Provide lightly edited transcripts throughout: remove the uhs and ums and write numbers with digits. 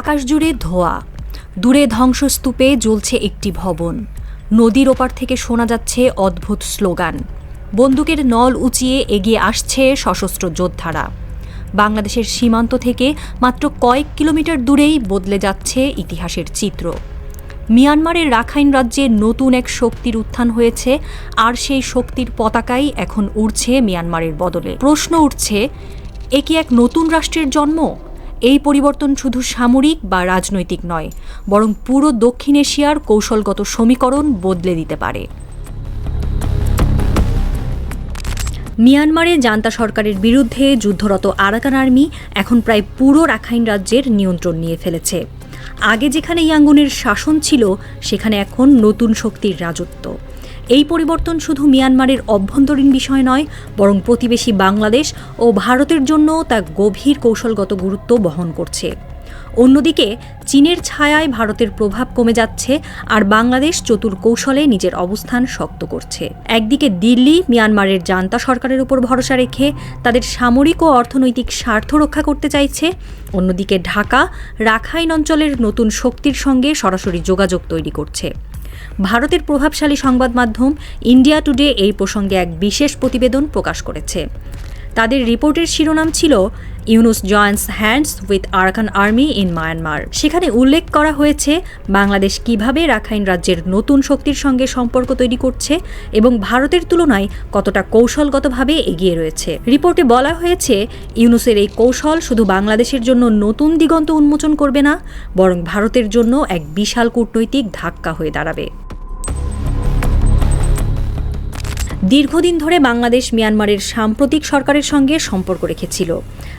আকাশ জুড়ে ধোঁয়া, দূরে ধ্বংসস্তূপে জ্বলছে একটি ভবন। নদীর ওপার থেকে শোনা যাচ্ছে অদ্ভুত স্লোগান। বন্দুকের নল উঁচিয়ে এগিয়ে আসছে সশস্ত্র যোদ্ধারা। বাংলাদেশের সীমান্ত থেকে মাত্র কয়েক কিলোমিটার দূরেই বদলে যাচ্ছে ইতিহাসের চিত্র। মিয়ানমারের রাখাইন রাজ্যে নতুন এক শক্তির উত্থান হয়েছে, আর সেই শক্তির পতাকাই এখন উড়ছে মিয়ানমারের বদলে। প্রশ্ন উঠছে, এ কি এক নতুন রাষ্ট্রের জন্ম? এই পরিবর্তন শুধু সামরিক বা রাজনৈতিক নয়, বরং পুরো দক্ষিণ এশিয়ার কৌশলগত সমীকরণ বদলে দিতে পারে। মিয়ানমারে জান্তা সরকারের বিরুদ্ধে যুদ্ধরত আরাকান আর্মি এখন প্রায় পুরো রাখাইন রাজ্যের নিয়ন্ত্রণ নিয়ে ফেলেছে। আগে যেখানে ইয়াঙ্গুনের শাসন ছিল, সেখানে এখন নতুন শক্তির রাজত্ব। এই পরিবর্তন শুধু মিয়ানমারের অভ্যন্তরীণ বিষয় নয়, বরং প্রতিবেশী বাংলাদেশ ও ভারতের জন্য তা গভীর কৌশলগত গুরুত্ব বহন করছে। অন্যদিকে চীনের ছায়ায় ভারতের প্রভাব কমে যাচ্ছে, আর বাংলাদেশ চতুর কৌশলে নিজের অবস্থান শক্ত করছে। একদিকে দিল্লি মিয়ানমারের জান্তা সরকারের উপর ভরসা রেখে তাদের সামরিক ও অর্থনৈতিক স্বার্থ রক্ষা করতে চাইছে, অন্যদিকে ঢাকা রাখাইন অঞ্চলের নতুন শক্তির সঙ্গে সরাসরি যোগাযোগ তৈরি করছে। ভারতের প্রভাবশালী সংবাদ মাধ্যম ইন্ডিয়া টুডে এই প্রসঙ্গে এক বিশেষ প্রতিবেদন প্রকাশ করেছে। তাদের রিপোর্টের শিরোনাম ছিল Yunus Joints hands with Arakan army in Myanmar. সেখানে উল্লেখ করা হয়েছে বাংলাদেশ কিভাবে রাখাইন রাজ্যের নতুন শক্তির সঙ্গে সম্পর্ক তৈরি করছে এবং ভারতের তুলনায় কতটা কৌশলগতভাবে এগিয়ে রয়েছে। রিপোর্টে বলা হয়েছে, ইউনুসের এই কৌশল শুধু বাংলাদেশের জন্য নতুন দিগন্ত উন্মোচন করবে না, বরং ভারতের জন্য এক বিশাল কূটনৈতিক ধাক্কা হয়ে দাঁড়াবে। দীর্ঘদিন ধরে বাংলাদেশ মিয়ানমারের সাম্প্রতিক সরকারের সঙ্গে সম্পর্ক রেখেছিল,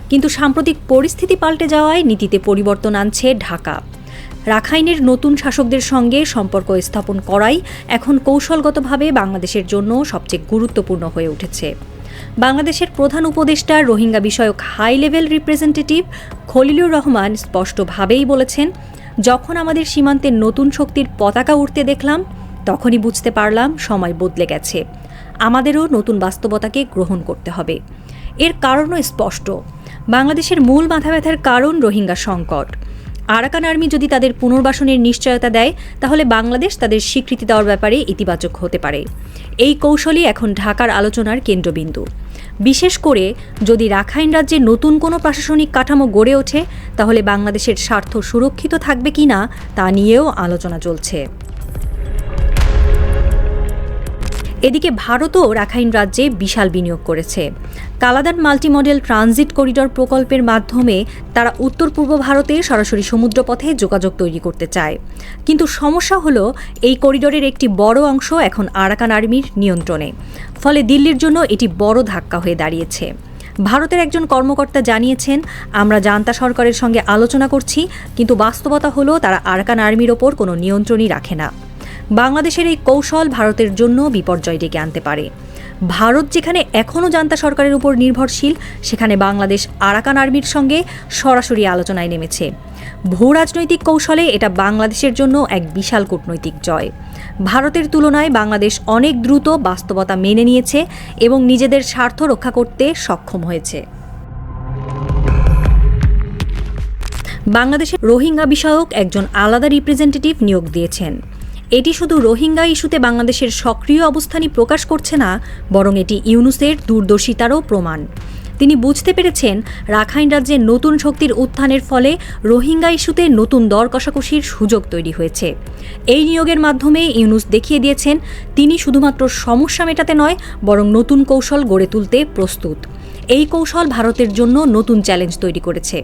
কিন্তু সাম্প্রতিক পরিস্থিতি পাল্টে যাওয়ায় নীতিতে পরিবর্তন আনছে ঢাকা। রাখাইনের নতুন শাসকদের সঙ্গে সম্পর্ক স্থাপন করাই এখন কৌশলগতভাবে বাংলাদেশের জন্য সবচেয়ে গুরুত্বপূর্ণ হয়ে উঠেছে। বাংলাদেশের প্রধান উপদেষ্টা রোহিঙ্গা বিষয়ক high level representative Khalilur Rahman স্পষ্টভাবেই বলেছেন, যখন আমাদের সীমান্তে নতুন শক্তির পতাকা উঠতে দেখলাম, তখনই বুঝতে পারলাম সময় বদলে গেছে। আমাদেরও নতুন বাস্তবতাকে গ্রহণ করতে হবে। এর কারণও স্পষ্ট। বাংলাদেশের মূল মাথাব্যথার কারণ রোহিঙ্গা সংকট। আরাকান আর্মি যদি তাদের পুনর্বাসনের নিশ্চয়তা দেয়, তাহলে বাংলাদেশ তাদের স্বীকৃতি দেওয়ার ব্যাপারে ইতিবাচক হতে পারে। এই কৌশলই এখন ঢাকার আলোচনার কেন্দ্রবিন্দু। বিশেষ করে যদি রাখাইন রাজ্যে নতুন কোনো প্রশাসনিক কাঠামো গড়ে ওঠে, তাহলে বাংলাদেশের স্বার্থ সুরক্ষিত থাকবে কিনা তা নিয়েও আলোচনা চলছে। এদিকে ভারতও রাখাইন রাজ্যে বিশাল বিনিয়োগ করেছে। Kaladan multi model transit corridor প্রকল্পের মাধ্যমে তারা উত্তর পূর্ব ভারতে সরাসরি সমুদ্রপথে যোগাযোগ তৈরি করতে চায়। কিন্তু সমস্যা হলো, এই করিডরের একটি বড় অংশ এখন আরাকান আর্মির নিয়ন্ত্রণে। ফলে দিল্লির জন্য এটি বড় ধাক্কা হয়ে দাঁড়িয়েছে। ভারতের একজন কর্মকর্তা জানিয়েছেন, আমরা জান্তা সরকারের সঙ্গে আলোচনা করছি, কিন্তু বাস্তবতা হলো তারা আরাকান আর্মির ওপর কোনো নিয়ন্ত্রণই রাখে না। বাংলাদেশের এই কৌশল ভারতের জন্য বিপর্যয় ডেকে আনতে পারে। ভারত যেখানে এখনও জান্তা সরকারের উপর নির্ভরশীল, সেখানে বাংলাদেশ আরাকান আর্মির সঙ্গে সরাসরি আলোচনায় নেমেছে। ভূ রাজনৈতিক কৌশলে এটা বাংলাদেশের জন্য এক বিশাল কূটনৈতিক জয়। ভারতের তুলনায় বাংলাদেশ অনেক দ্রুত বাস্তবতা মেনে নিয়েছে এবং নিজেদের স্বার্থ রক্ষা করতে সক্ষম হয়েছে। বাংলাদেশের রোহিঙ্গা বিষয়ক একজন আলাদা রিপ্রেজেন্টেটিভ নিয়োগ দিয়েছেন। এটি শুধু রোহিঙ্গা ইস্যুতে বাংলাদেশের সক্রিয় অবস্থানই প্রকাশ করছে না, বরং এটি ইউনুসের দূরদর্শিতারও প্রমাণ। তিনি বুঝতে পেরেছেন, রাখাইন রাজ্যে নতুন শক্তির উত্থানের ফলে রোহিঙ্গা ইস্যুতে নতুন দর কষাকষির সুযোগ তৈরি হয়েছে। এই নিয়োগের মাধ্যমে ইউনুস দেখিয়ে দিয়েছেন, তিনি শুধুমাত্র সমস্যা মেটাতে নয়, বরং নতুন কৌশল গড়ে তুলতে প্রস্তুত। এই কৌশল ভারতের জন্য নতুন চ্যালেঞ্জ তৈরি করেছে,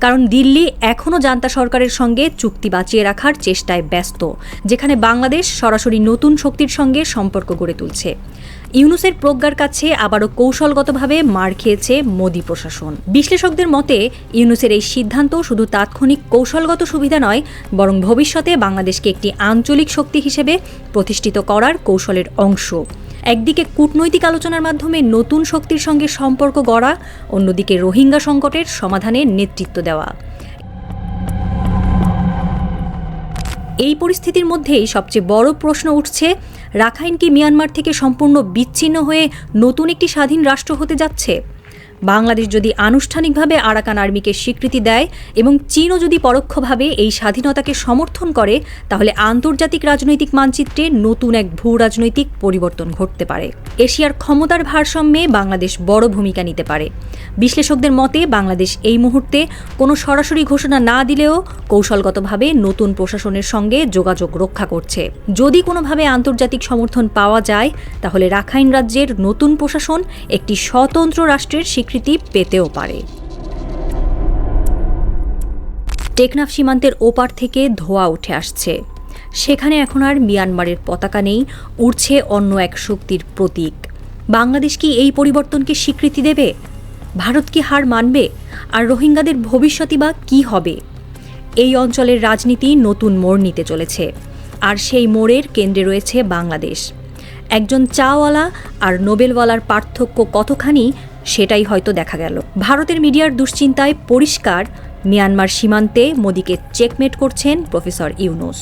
কারণ দিল্লি এখনও জান্তা সরকারের সঙ্গে চুক্তি বাঁচিয়ে রাখার চেষ্টায় ব্যস্ত, যেখানে বাংলাদেশ সরাসরি নতুন শক্তির সঙ্গে সম্পর্ক গড়ে তুলছে। ইউনুসের প্রজ্ঞার কাছে আবারও কৌশলগতভাবে মার খেয়েছে মোদি প্রশাসন। বিশ্লেষকদের মতে, ইউনুসের এই সিদ্ধান্ত শুধু তাৎক্ষণিক কৌশলগত সুবিধা নয়, বরং ভবিষ্যতে বাংলাদেশকে একটি আঞ্চলিক শক্তি হিসেবে প্রতিষ্ঠিত করার কৌশলের অংশ। একদিকে কূটনৈতিক আলোচনার মাধ্যমে নতুন শক্তির সঙ্গে সম্পর্ক গড়া, অন্যদিকে রোহিঙ্গা সংকটের সমাধানে নেতৃত্ব দেওয়া। এই পরিস্থিতির মধ্যেই সবচেয়ে বড় প্রশ্ন উঠছে, রাখাইন কি মিয়ানমার থেকে সম্পূর্ণ বিচ্ছিন্ন হয়ে নতুন একটি স্বাধীন রাষ্ট্র হতে যাচ্ছে? বাংলাদেশ যদি আনুষ্ঠানিকভাবে আরাকান আর্মিকে স্বীকৃতি দেয় এবং চীনও যদি পরোক্ষভাবে এই স্বাধীনতাকে সমর্থন করে, তাহলে আন্তর্জাতিক রাজনৈতিক মানচিত্রে নতুন এক ভূ রাজনৈতিক পরিবর্তন ঘটতে পারে। এশিয়ার ক্ষমতার ভারসাম্যে বাংলাদেশ বড় ভূমিকা নিতে পারে। বিশ্লেষকদের মতে বাংলাদেশ এই মুহূর্তে কোনো সরাসরি ঘোষণা না দিলেও কৌশলগতভাবে নতুন প্রশাসনের সঙ্গে যোগাযোগ রক্ষা করছে। যদি কোনোভাবে আন্তর্জাতিক সমর্থন পাওয়া যায়, তাহলে রাখাইন রাজ্যের নতুন প্রশাসন একটি স্বতন্ত্র রাষ্ট্রের স্বীকৃতি পেতেও পারে। টেকনাফ সীমান্তের ওপার থেকে ধোঁয়া উঠে আসছে। সেখানে এখন আর মিয়ানমারের পতাকা নেই, উড়ছে অন্য এক শক্তির প্রতীক। বাংলাদেশ কি এই পরিবর্তনকে স্বীকৃতি দেবে? ভারত কি হার মানবে? আর রোহিঙ্গাদের ভবিষ্যৎই বা কী হবে? এই অঞ্চলের রাজনীতি নতুন মোড় নিতে চলেছে, আর সেই মোড়ের কেন্দ্রে রয়েছে বাংলাদেশ। একজন চাওয়ালা আর নোবেলওয়ালার পার্থক্য কতখানি, সেটাই হয়তো দেখা গেল। ভারতের মিডিয়ার দুশ্চিন্তায় পরিষ্কার, মিয়ানমার সীমান্তে মোদিকে চেকমেট করছেন প্রফেসর ইউনূস।